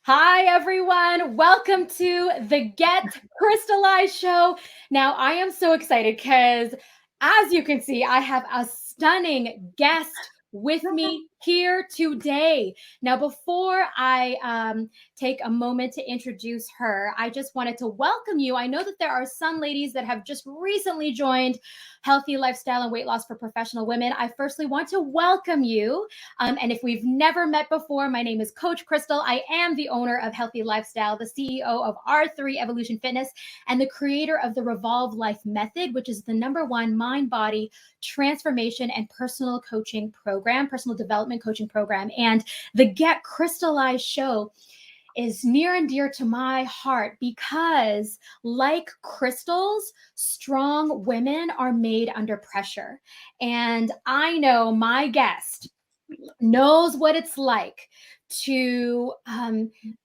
Hi, everyone. Welcome to the Get Crystallized Show. Now, I am so excited because, as you can see, I have a stunning guest with me here today. Now, before I take a moment to introduce her, I just wanted to welcome you. I know that there are some ladies that have just recently joined Healthy Lifestyle and Weight Loss for Professional Women. I firstly want to welcome you. And if we've never met before, my name is Coach Crystal. I am the owner of Healthy Lifestyle, the CEO of R3 Evolution Fitness, and the creator of the Revolve Life Method, which is the #1 mind-body transformation and personal coaching program, personal development coaching program. And the Get Crystallized Show is near and dear to my heart because, like crystals, strong women are made under pressure. And I know my guest knows what it's like to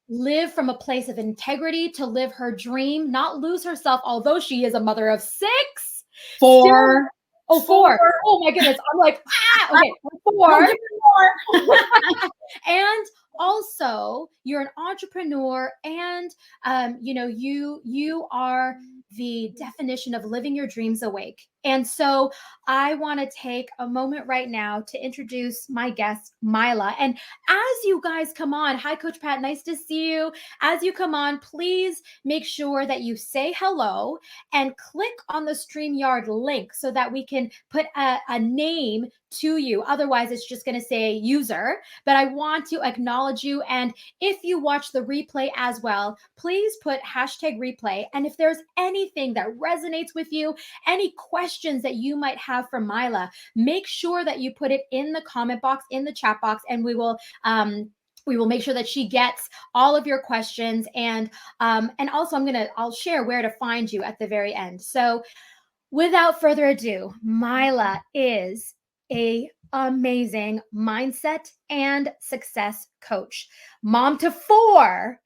live from a place of integrity, to live her dream, not lose herself, although she is a mother of 6. Four. Oh, 4. Oh my goodness. I'm like, okay, 4. And also, you're an entrepreneur, and you are the definition of living your dreams awake. And so I want to take a moment right now to introduce my guest, Myla. And as you guys come on, hi, Coach Pat, nice to see you. As you come on, please make sure that you say hello and click on the StreamYard link so that we can put a name to you. Otherwise, it's just going to say user. But I want to acknowledge you. And if you watch the replay as well, please put #replay. And if there's anything that resonates with you, any questions that you might have for Myla, make sure that you put it in the comment box, in the chat box, and we will make sure that she gets all of your questions. And also I'll share where to find you at the very end. So without further ado, Myla is a amazing mindset and success coach, mom to 4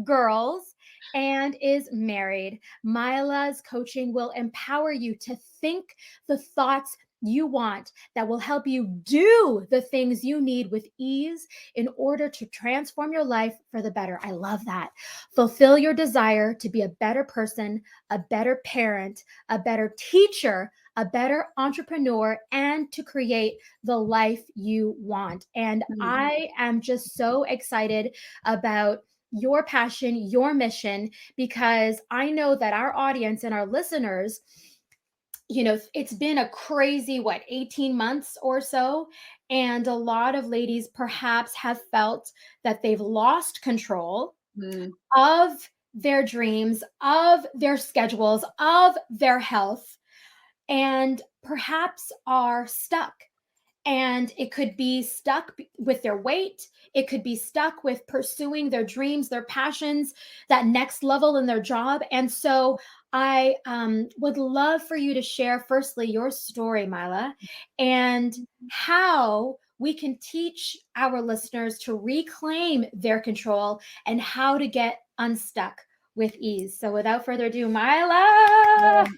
girls, and is married. Myla's coaching will empower you to think the thoughts you want that will help you do the things you need with ease in order to transform your life for the better. I love that. Fulfill your desire to be a better person, a better parent, a better teacher, a better entrepreneur, and to create the life you want. And I am just so excited about your passion, your mission, because I know that our audience and our listeners, it's been a crazy, 18 months or so. And a lot of ladies perhaps have felt that they've lost control of their dreams, of their schedules, of their health, and perhaps are stuck. And it could be stuck with their weight. It could be stuck with pursuing their dreams, their passions, that next level in their job. And so I would love for you to share, firstly, your story, Myla, and how we can teach our listeners to reclaim their control and how to get unstuck with ease. So without further ado, Myla.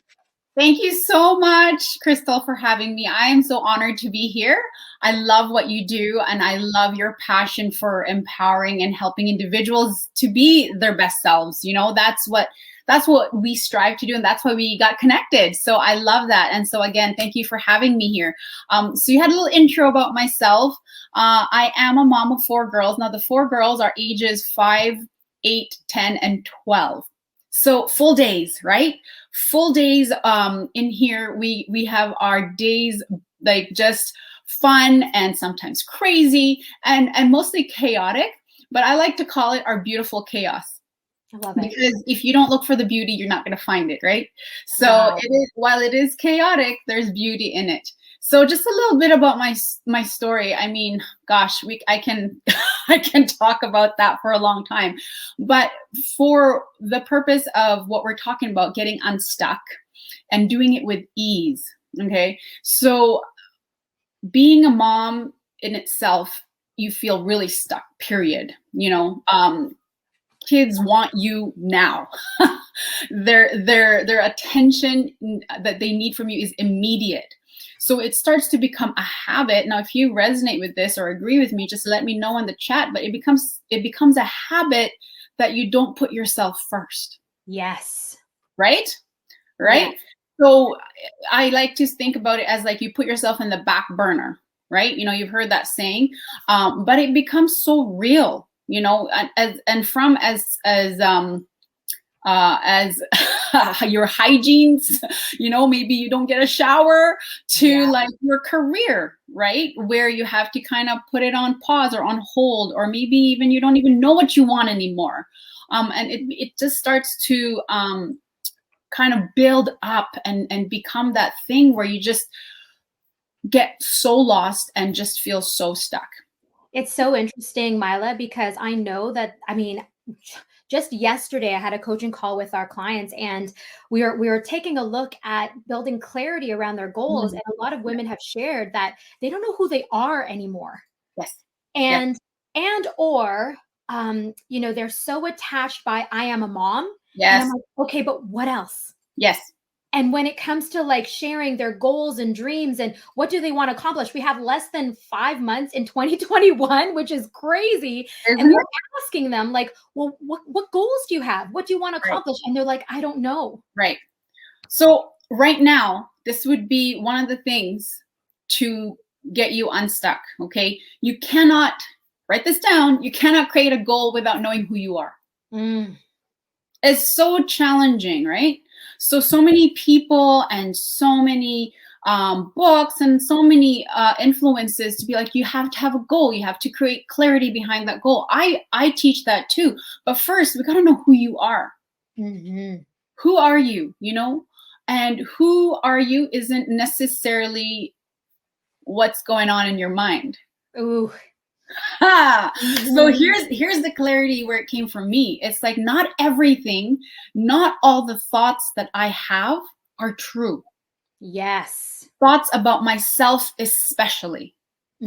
Thank you so much, Crystal, for having me. I am so honored to be here. I love what you do, and I love your passion for empowering and helping individuals to be their best selves. That's what we strive to do, and that's why we got connected. So I love that. And so again, thank you for having me here. So you had a little intro about myself. I am a mom of 4 girls. Now the 4 girls are ages 5, 8, 10, and 12. So full days, right? Full days. In here, we have our days like just fun and sometimes crazy and mostly chaotic. But I like to call it our beautiful chaos. I love it. Because if you don't look for the beauty, you're not going to find it, right? So while it is chaotic, there's beauty in it. So just a little bit about my story. I mean, gosh, I can I can talk about that for a long time. But for the purpose of what we're talking about, getting unstuck and doing it with ease, okay? So being a mom in itself, you feel really stuck, period. Kids want you now. Their attention that they need from you is immediate. So it starts to become a habit. Now, if you resonate with this or agree with me, just let me know in the chat. But it becomes a habit that you don't put yourself first. Yes. Right? Right? Yes. So I like to think about it as like you put yourself in the back burner, right? You know, you've heard that saying, but it becomes so real, you know, as your hygienes, you know, maybe you don't get a shower, to like your career, right? Where you have to kind of put it on pause or on hold, or maybe even you don't even know what you want anymore. And it just starts to kind of build up and become that thing where you just get so lost and just feel so stuck. It's so interesting, Myla, because I know that, I mean, just yesterday I had a coaching call with our clients, and we were taking a look at building clarity around their goals. And a lot of women have shared that they don't know who they are anymore. Yes. And or you know, they're so attached by I am a mom. Yes. And I'm like, okay, but what else? Yes. And when it comes to like sharing their goals and dreams and what do they want to accomplish, we have less than 5 months in 2021, which is crazy. And we're asking them like, well, what goals do you have? What do you want to accomplish? And they're like, I don't know. Right. So right now, this would be one of the things to get you unstuck. Okay. You cannot, write this down, you cannot create a goal without knowing who you are. It's so challenging, right? So many people and so many books and so many influences to be like, you have to have a goal. You have to create clarity behind that goal. I teach that too. But first, we got to know who you are. Who are you, you know? And who are you isn't necessarily what's going on in your mind. Ooh. So here's the clarity where it came from me. It's like, not everything, not all the thoughts that I have are true. Yes. Thoughts about myself especially.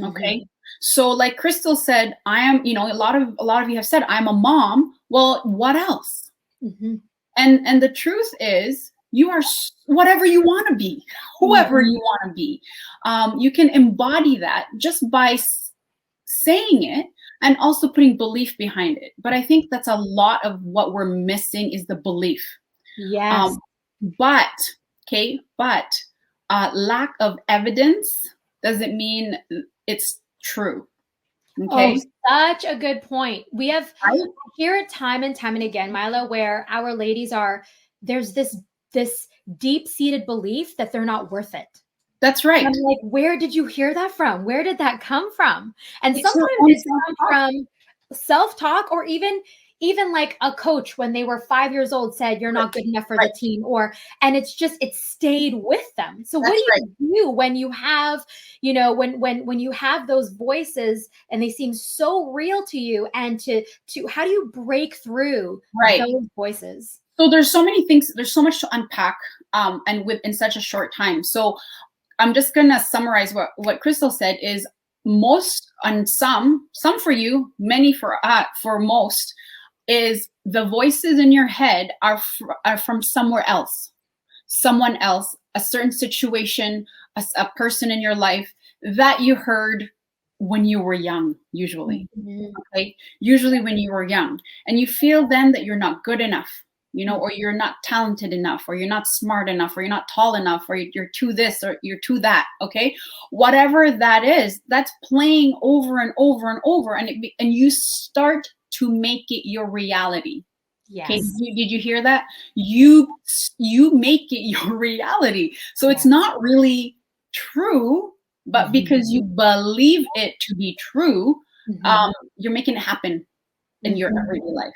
Okay. So like Crystal said, I am, you know, a lot of you have said I'm a mom. Well, what else? And the truth is, you are whatever you want to be, whoever you want to be. You can embody that just by saying it and also putting belief behind it. But I think that's a lot of what we're missing is the belief. Yes. But lack of evidence doesn't mean it's true. Okay. Oh, such a good point. We have hear it time and time and again, Myla, where our ladies there's this deep-seated belief that they're not worth it. That's right. I'm like, where did you hear that from? Where did that come from? And sometimes it's come from self-talk, or even like a coach when they were 5 years old said, you're not good enough for the team, and it stayed with them. So what do you do when you have, you know, when you have those voices and they seem so real to you, and to how do you break through those voices? So there's so many things, there's so much to unpack, and in such a short time. So I'm just going to summarize what Crystal said is most, and some for you, many for most, is the voices in your head are from somewhere else, someone else, a certain situation, a person in your life that you heard when you were young, usually. Okay? Usually when you were young, and you feel then that you're not good enough, you know, or you're not talented enough, or you're not smart enough, or you're not tall enough, or you're too this, or you're too that. Okay. Whatever that is, that's playing over and over and over. And you start to make it your reality. Yes. Okay. Did you hear that? You make it your reality. So it's not really true, but because you believe it to be true, you're making it happen in your everyday life.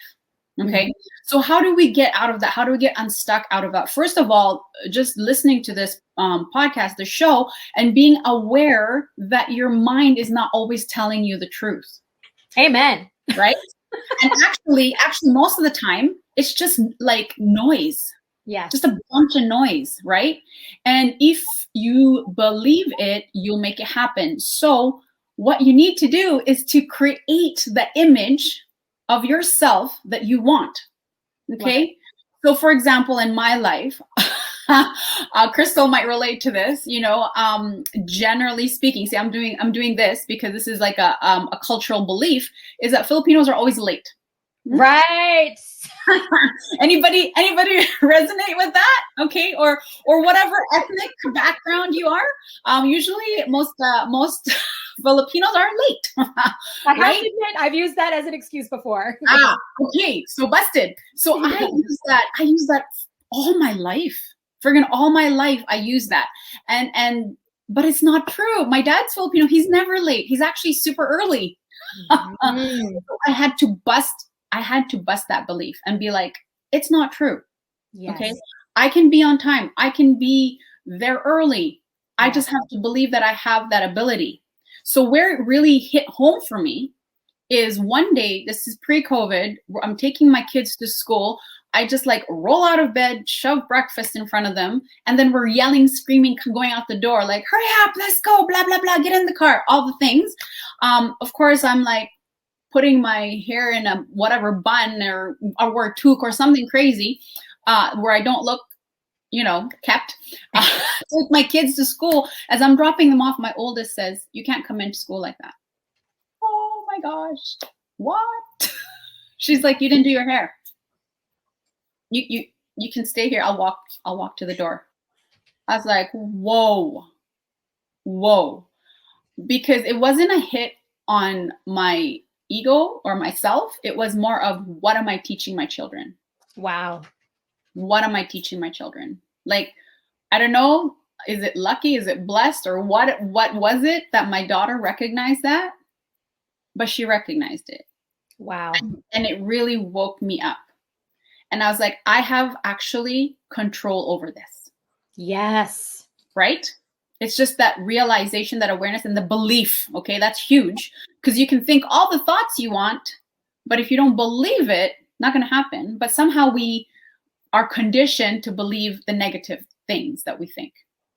Okay. So how do we get out of that? How do we get unstuck out of that? First of all, just listening to this podcast, the show, and being aware that your mind is not always telling you the truth. Amen. Right. And actually, most of the time, it's just like noise. Yeah. Just a bunch of noise. Right. And if you believe it, you'll make it happen. So what you need to do is to create the image of yourself that you want. Okay. So for example, in my life, Crystal might relate to this, generally speaking. See, I'm doing this because this is like a cultural belief, is that Filipinos are always late. Right. Anybody resonate with that? Okay. Or whatever ethnic background you are. Usually most Filipinos are late. Right? I've used that as an excuse before. Okay. So busted. So I use that all my life. Friggin' all my life I use that. But it's not true. My dad's Filipino. He's never late. He's actually super early. I had to bust that belief and be like, it's not true. Yes. Okay. I can be on time. I can be there early. Yeah. I just have to believe that I have that ability. So where it really hit home for me is one day, this is pre-COVID, I'm taking my kids to school. I just like roll out of bed, shove breakfast in front of them. And then we're yelling, screaming, going out the door, like, hurry up, let's go, blah, blah, blah, get in the car, all the things. Of course, I'm like putting my hair in a whatever bun or toque or something crazy where I don't look, kept. Take my kids to school. As I'm dropping them off, my oldest says, you can't come into school like that. Oh my gosh, what? She's like, you didn't do your hair. You can stay here. I'll walk to the door. I was like, whoa. Because it wasn't a hit on my ego or myself. It was more of, what am I teaching my children? Wow. What am I teaching my children? Like, I don't know. Is it lucky? Is it blessed? Or what was it that my daughter recognized that? But she recognized it. Wow. And it really woke me up. And I was like, I have actually control over this. Yes. Right? It's just that realization, that awareness, and the belief. Okay, that's huge. Because you can think all the thoughts you want, but if you don't believe it, not going to happen. But somehow we are conditioned to believe the negative things that we think.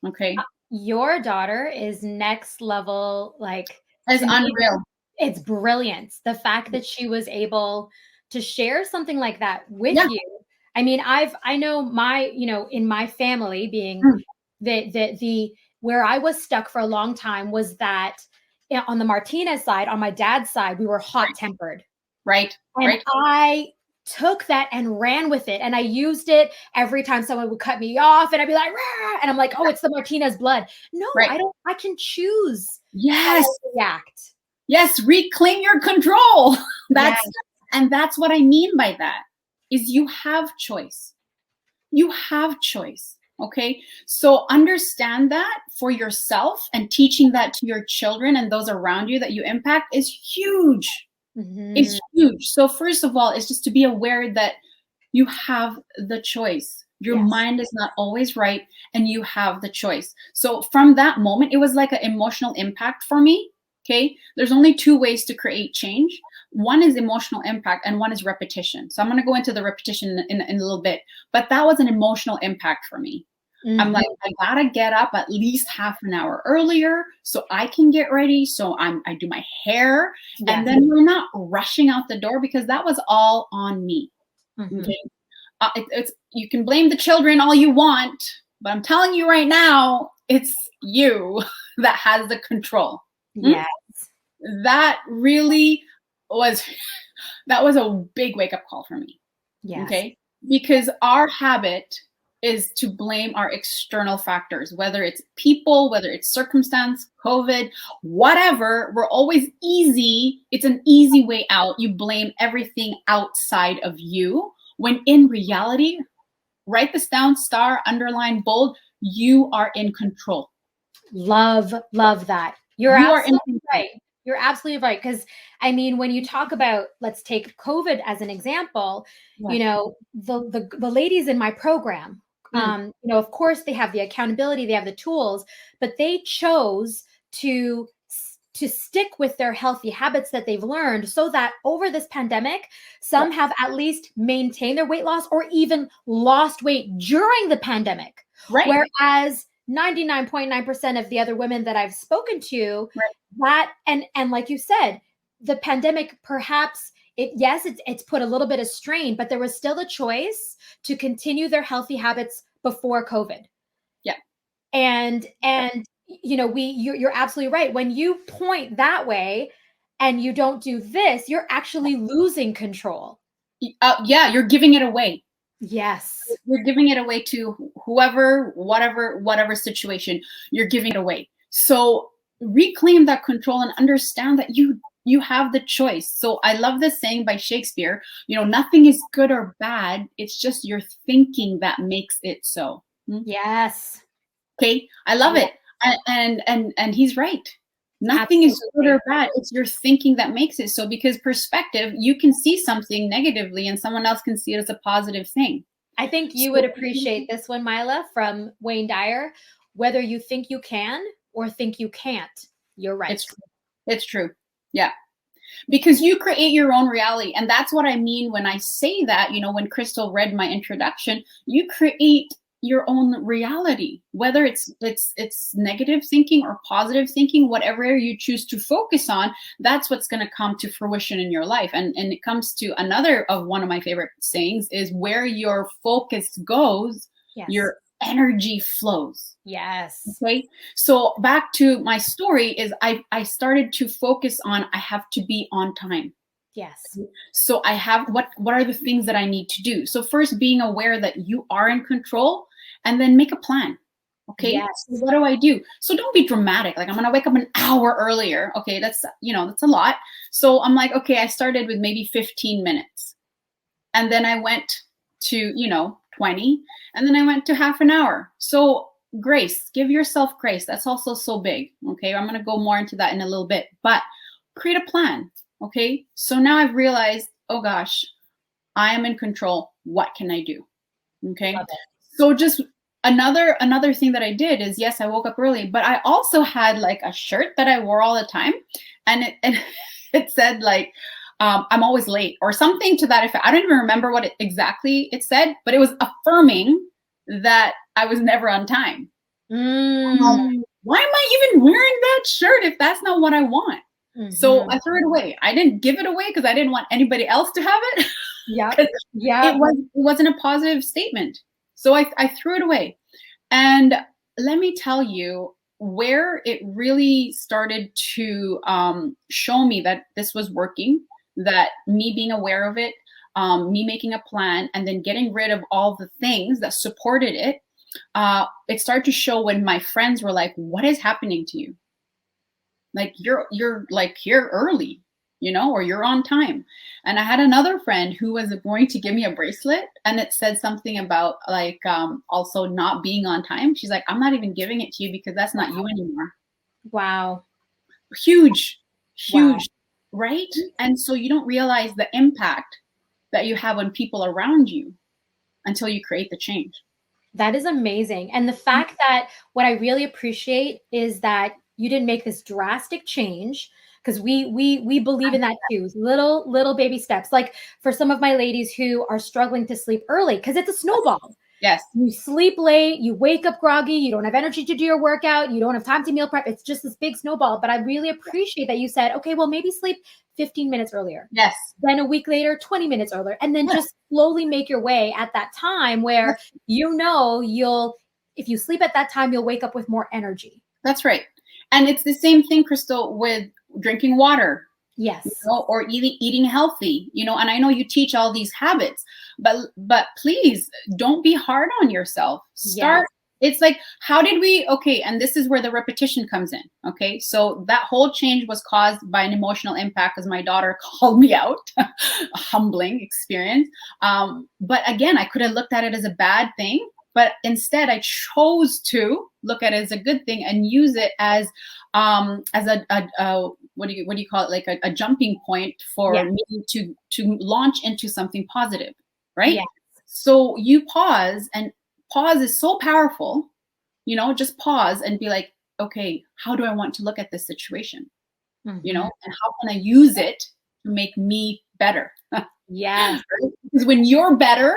Okay. Your daughter is next level. Like, it's unreal. It's brilliant. The fact that she was able to share something like that with you. I mean, I know my, in my family being the where I was stuck for a long time was that on the Martinez side, on my dad's side, we were hot-tempered. Right. And I took that and ran with it. And I used it every time someone would cut me off, and I'd be like, rah! And I'm like, oh, it's the Martinez blood. No, I can choose how to react. Yes, reclaim your control. And that's what I mean by that, is you have choice. You have choice. Okay. So understand that for yourself, and teaching that to your children and those around you that you impact is huge. Mm-hmm. It's huge. So first of all, it's just to be aware that you have the choice. Your mind is not always right, and you have the choice. So from that moment, it was like an emotional impact for me. Okay. There's only two ways to create change. One is emotional impact, and one is repetition. So I'm going to go into the repetition in a little bit, but that was an emotional impact for me. Mm-hmm. I'm like, I gotta get up at least half an hour earlier so I can get ready. So I do my hair, and then we're not rushing out the door, because that was all on me. Mm-hmm. Okay. You can blame the children all you want, but I'm telling you right now, it's you that has the control. Yes. That really was a big wake-up call for me. Yes. Okay. Because our habit is to blame our external factors, whether it's people, whether it's circumstance, COVID, whatever. We're always it's an easy way out. You blame everything outside of you, when in reality, write this down, star, underline, bold, you are in control. Love that. You're absolutely right. You're absolutely right. Because I mean, when you talk about, let's take COVID as an example, the ladies in my program, of course they have the accountability, they have the tools, but they chose to stick with their healthy habits that they've learned, so that over this pandemic, some have at least maintained their weight loss or even lost weight during the pandemic. Right. Whereas 99.9% of the other women that I've spoken to, that, and like you said, the pandemic, perhaps it's put a little bit of strain, but there was still a choice to continue their healthy habits before COVID. Yeah. And you know, you're absolutely right. When you point that way and you don't do this, you're actually losing control. Yeah, you're giving it away. Yes. You're giving it away to whoever, whatever situation, you're giving it away. So reclaim that control and understand that you have the choice. So I love this saying by Shakespeare, you know, nothing is good or bad. It's just your thinking that makes it so. Yes. Okay. I love it. And he's right. Nothing is good or bad. It's your thinking that makes it so, because perspective, you can see something negatively and someone else can see it as a positive thing. I think you would appreciate this one, Myla, from Wayne Dyer. Whether you think you can or think you can't, you're right. It's true. It's true. Yeah. Because you create your own reality. And that's what I mean when I say that, you know, when Crystal read my introduction, you create your own reality, whether it's negative thinking or positive thinking, whatever you choose to focus on, that's what's going to come to fruition in your life. And it comes to another of one of my favorite sayings is, where your focus goes, your energy flows. Yes. Okay. So back to my story is I started to focus on, I have to be on time. Yes. So I have, what are the things that I need to do? So first, being aware that you are in control, and then make a plan. Okay. Yes. So what do I do? So don't be dramatic. Like, I'm going to wake up an hour earlier. Okay. That's, you know, that's a lot. So I'm like, okay, I started with maybe 15 minutes. And then I went to, you know, 20. And then I went to half an hour. So grace, give yourself grace. That's also so big. Okay. I'm going to go more into that in a little bit, but create a plan. Okay. So now I've realized, oh gosh, I am in control. What can I do? Okay. So just another thing that I did is, yes, I woke up early, but I also had like a shirt that I wore all the time. And it said like, I'm always late or something to that effect. I don't even remember what exactly it said, but it was affirming that I was never on time. Why am I even wearing that shirt if that's not what I want? So I threw it away. I didn't give it away because I didn't want anybody else to have it. Yeah. It wasn't a positive statement. So I threw it away. And let me tell you where it really started to show me that this was working, that me being aware of it, me making a plan, and then getting rid of all the things that supported it. It started to show when my friends were like, what is happening to you? Like, you're like here early, you know, or you're on time. And I had another friend who was going to give me a bracelet, and it said something about like also not being on time. She's like, I'm not even giving it to you because that's not you anymore. Wow. Huge, Wow. right? And so you don't realize the impact that you have on people around you until you create the change. That is amazing. And the fact that what I really appreciate is that you didn't make this drastic change, because we believe in that too. Little baby steps. Like for some of my ladies who are struggling to sleep early, because it's a snowball. Yes. You sleep late, you wake up groggy, you don't have energy to do your workout, you don't have time to meal prep. It's just this big snowball. But I really appreciate that you said, okay, well, maybe sleep 15 minutes earlier. Yes. Then a week later, 20 minutes earlier. And then just slowly make your way at that time where you know if you sleep at that time, you'll wake up with more energy. That's right. And it's the same thing, Crystal, with drinking water. Yes. You know, or eating healthy, you know, and I know you teach all these habits, but please don't be hard on yourself. Start. Yes. It's like, how did we, okay. And this is where the repetition comes in. Okay. So that whole change was caused by an emotional impact because my daughter called me out, a humbling experience. But again, I could have looked at it as a bad thing, but instead I chose to look at it as a good thing and use it as a what do you call it? Like a jumping point for me to launch into something positive, right? Yes. So you pause, and pause is so powerful, you know, just pause and be like, okay, how do I want to look at this situation? You know, and how can I use it to make me better? Yes. Because when you're better,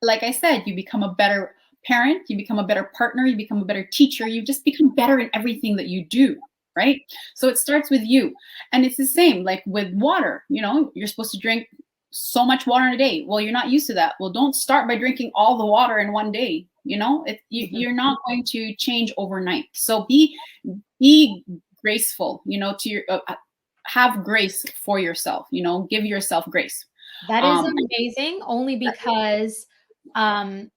like I said, you become a better parent, you become a better partner, you become a better teacher, you just become better in everything that you do, right? So it starts with you. And it's the same, like with water, you know, you're supposed to drink so much water in a day. Well, you're not used to that. Well, don't start by drinking all the water in one day. You know, Mhm. you're not going to change overnight. So be graceful, you know, to your have grace for yourself, you know, give yourself grace. That is Um, amazing, only because, um,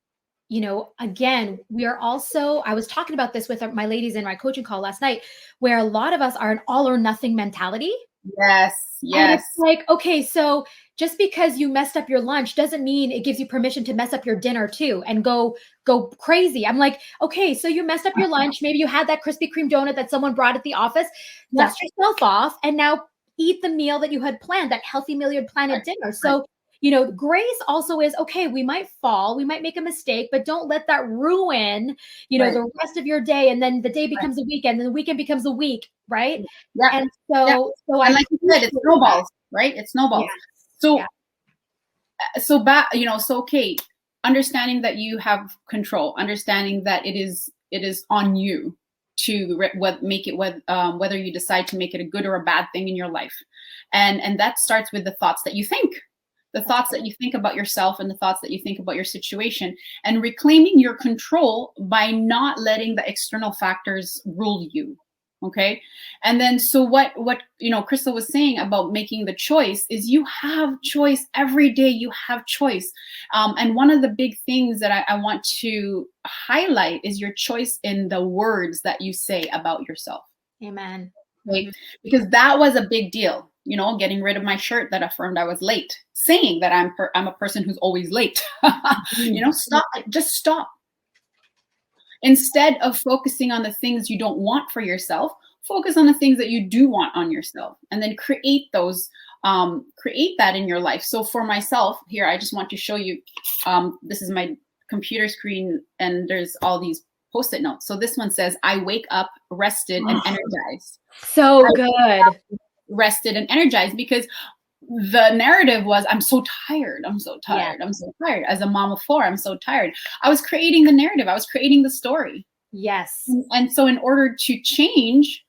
you know, again, we are also, I was talking about this with my ladies in my coaching call last night, where a lot of us are an all or nothing mentality. yes, And it's yes, like, okay, so just because you messed up your lunch doesn't mean it gives you permission to mess up your dinner too and go crazy. I'm like, okay, so you messed up your lunch. Maybe you had that Krispy Kreme donut that someone brought at the office. yeah, Dust yourself off and now eat the meal that you had planned, that healthy meal you had planned right, at dinner. right, So, you know, grace also is okay, we might fall, we might make a mistake, but don't let that ruin, you know, right, the rest of your day. And then the day right. becomes a weekend, and the weekend becomes a week, right? Yeah, And yeah. so I And like you said, it appreciate that. snowballs, right? It Yes. snowballs. Yeah. So so back, you know, so okay, understanding that you have control, understanding that it is on you to make it whether you decide to make it a good or a bad thing in your life, and that starts with the thoughts that you think, the That's thoughts right. that you think about yourself and the thoughts that you think about your situation, and reclaiming your control by not letting the external factors rule you. Okay. And then so what you know Crystal was saying about making the choice is you have choice every day. You have choice. And one of the big things that I want to highlight is your choice in the words that you say about yourself. Amen. Right? Mhm. Because that was a big deal, you know, getting rid of my shirt that affirmed I was late, saying that I'm a person who's always late. You Mhm. know, stop, just stop. Instead of focusing on the things you don't want for yourself, focus on the things that you do want on yourself, and then create those, create that in your life. So for myself here, I just want to show you, this is my computer screen, and there's all these post-it notes. So this one says, I wake up rested and Oh, energized. so good. Rested and energized because the narrative was, I'm so tired, I'm so Yeah. tired, I'm so tired. As a mom of four, I'm so tired. I was creating the narrative, I was creating the story. Yes. And so in order to change,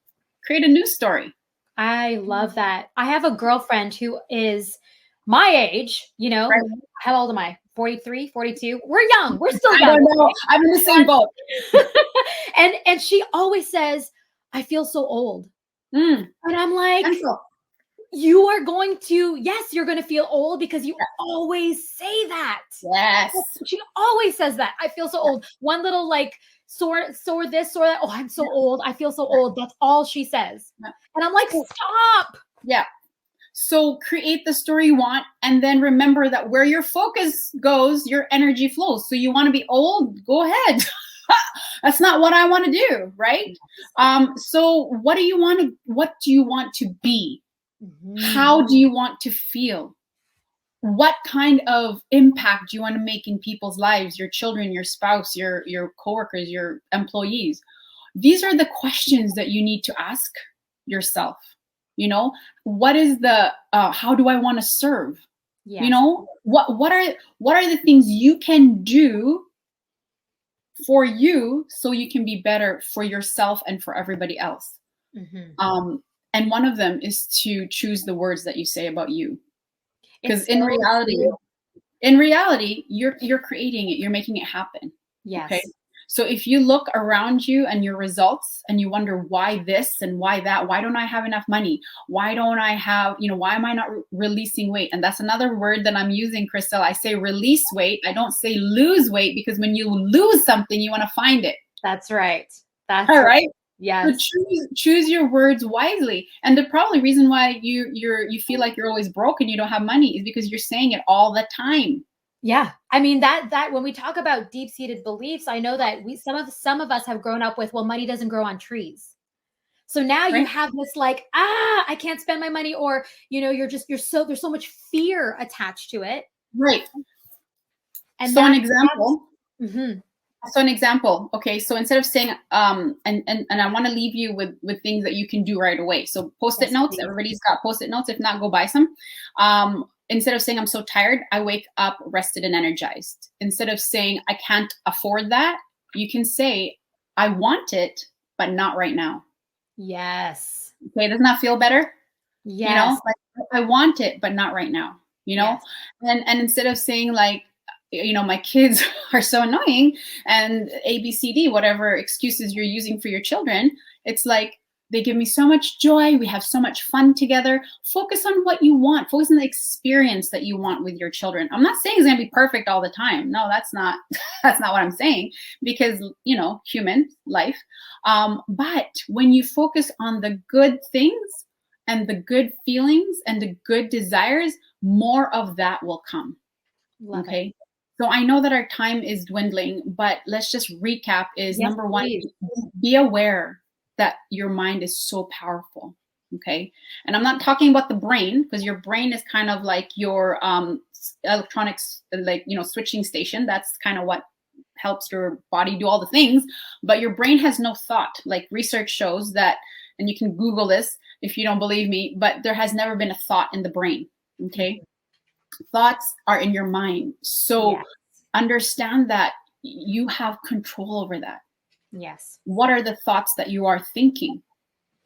create a new story. I love that. I have a girlfriend who is my age, you know. Right. How old am I? 43, 42. We're young. We're still I young. don't know, I'm in the same boat. And she always says, I feel so old. Mm, And I'm like, pencil. you are going to, yes, you're going to feel old because you always say that. Yes. She always says that. I feel so old. One little like sore this, sore that. Oh, I'm so old. I feel so old. That's all she says. Yeah. And I'm like, stop. Yeah. So create the story you want, and then remember that where your focus goes, your energy flows. So you want to be old? Go ahead. That's not what I want to do, right? So what do you want to? What do you want to be? Mhm. How do you want to feel? What kind of impact do you want to make in people's lives? Your children, your spouse, your coworkers, your employees. These are the questions that you need to ask yourself. You know, what is the how do I want to serve? You Yes. know, what are the things you can do for you so you can be better for yourself and for everybody else? Mhm. um and one of them is to choose the words that you say about you, because It's so true. in reality you're creating it, you're making it happen. Okay. Yes. So if you look around you and your results and you wonder why this and why that, why don't I have enough money, why don't I have, you know, why am I not releasing weight? And that's another word that I'm using, Crystal. I say release weight, I don't say lose weight, because when you lose something you want to find it. That's right. That's All right. right. So Yes. choose your words wisely. And the probably reason why you feel like you're always broke and you don't have money is because you're saying it all the time. Yeah. I mean that when we talk about deep-seated beliefs, I know that we some of us have grown up with, well, money doesn't grow on trees. So now you Right. have this like, I can't spend my money, or you know, you're so there's so much fear attached to it. Right. And So an that's example. mhm. So an example. Okay. So instead of saying and I want to leave you with things that you can do right away. So post-it Yes, notes. please. Everybody's got post-it notes. If not, go buy some. Instead of saying I'm so tired, I wake up rested and energized. Instead of saying I can't afford that, you can say I want it, but not right now. Yes. Okay, doesn't that feel better? You Yes. know, like I want it, but not right now. You know, Yes. and instead of saying like my kids are so annoying, and ABCD, whatever excuses you're using for your children, it's like, they give me so much joy. We have so much fun together. Focus on what you want. Focus on the experience that you want with your children. I'm not saying it's going to be perfect all the time. No, that's not what I'm saying, because, human life. But when you focus on the good things and the good feelings and the good desires, more of that will come. Love okay. it. So I know that our time is dwindling, but let's just recap is Yes, number one, please. be aware that your mind is so powerful. Okay. And I'm not talking about the brain, because your brain is kind of like your electronics, like, switching station. That's kind of what helps your body do all the things. But your brain has no thought. Like, research shows that, and you can Google this if you don't believe me, but there has never been a thought in the brain. Okay. Thoughts are in your mind. So Yes. understand that you have control over that. Yes. What are the thoughts that you are thinking?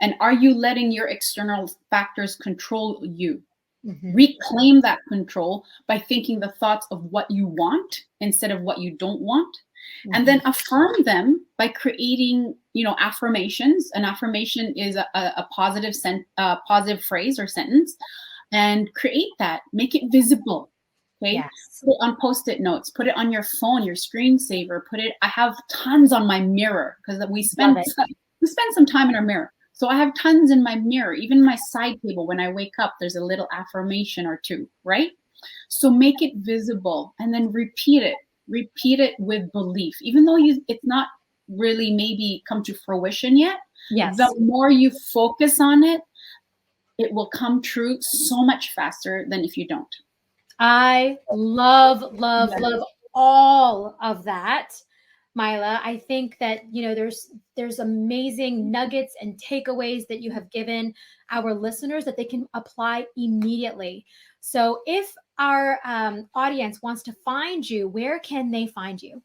And are you letting your external factors control you? Mm-hmm. Reclaim that control by thinking the thoughts of what you want instead of what you don't want. Mm-hmm. And then affirm them by creating, affirmations. An affirmation is a positive positive phrase or sentence. And create that. Make it visible. Okay. Yes. Put it on Post-it notes. Put it on your phone, your screensaver. I have tons on my mirror, because we spend some time in our mirror. So I have tons in my mirror. Even my side table, when I wake up, there's a little affirmation or two, right? So make it visible and then repeat it. Repeat it with belief. Even though it's not really maybe come to fruition yet, yes. The more you focus on it, it will come true so much faster than if you don't. I love all of that, Myla. I think that, there's amazing nuggets and takeaways that you have given our listeners that they can apply immediately. So if our audience wants to find you, where can they find you?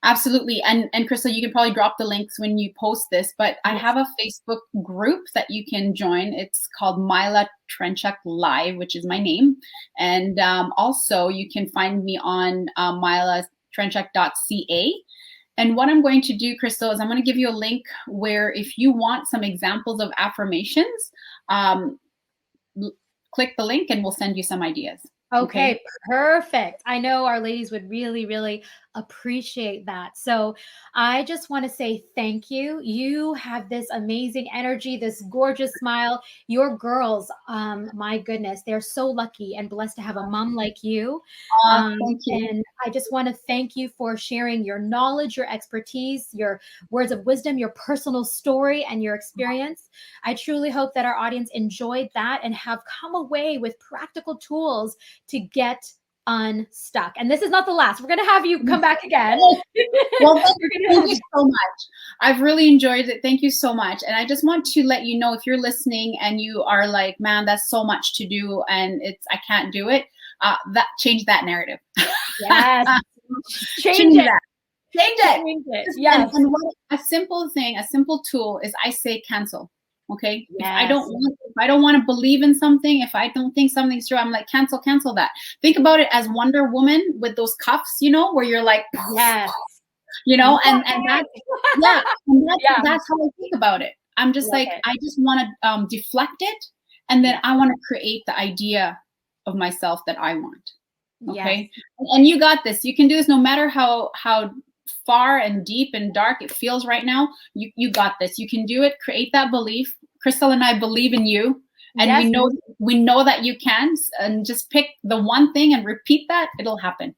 Absolutely. And Crystal, you can probably drop the links when you post this, but I have a Facebook group that you can join. It's called Myla Trenchuk Live, which is my name. And also you can find me on mylatrenchuk.ca. And what I'm going to do, Crystal, is I'm going to give you a link where, if you want some examples of affirmations, click the link and we'll send you some ideas. Okay, perfect. I know our ladies would really, really appreciate that. So I just want to say thank you. You have this amazing energy, this gorgeous smile. Your girls, my goodness, they're so lucky and blessed to have a mom like you. Thank you. And I just want to thank you for sharing your knowledge, your expertise, your words of wisdom, your personal story, and your experience. I truly hope that our audience enjoyed that and have come away with practical tools to get unstuck. And this is not the last. We're going to have you come back again. Well, thank you so much. I've really enjoyed it. Thank you so much. And I just want to let you know, if you're listening and you are like, man, that's so much to do and I can't do it, change that narrative. Yes. Change it. Change it. Yes. And a simple thing, a simple tool is I say cancel. Okay. Yes. If I don't want to believe in something, if I don't think something's true, I'm like, cancel that. Think about it as Wonder Woman with those cuffs, where you're like, yes, and that's, that's how I think about it. I'm just I just want to deflect it. And then I want to create the idea of myself that I want. Okay. Yes. And you got this. You can do this no matter how far and deep and dark it feels right now. You got this. You can do it. Create that belief. Crystal and I believe in you, and we know that you can. And just pick the one thing and repeat that. It'll happen.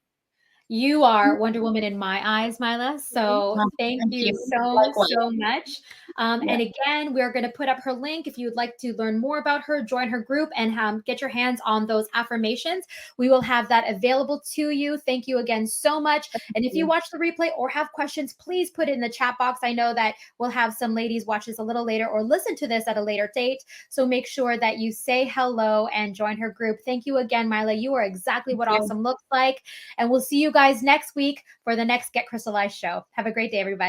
You are Wonder Woman in my eyes, Myla. So thank you so much. And again, we're going to put up her link if you'd like to learn more about her, join her group, and get your hands on those affirmations. We will have that available to you. Thank you again so much. And if you watch the replay or have questions, please put it in the chat box. I know that we'll have some ladies watch this a little later or listen to this at a later date. So make sure that you say hello and join her group. Thank you again, Myla. You are exactly what awesome looks like. And we'll see you guys next week for the next Get Crystallized show. Have a great day, everybody.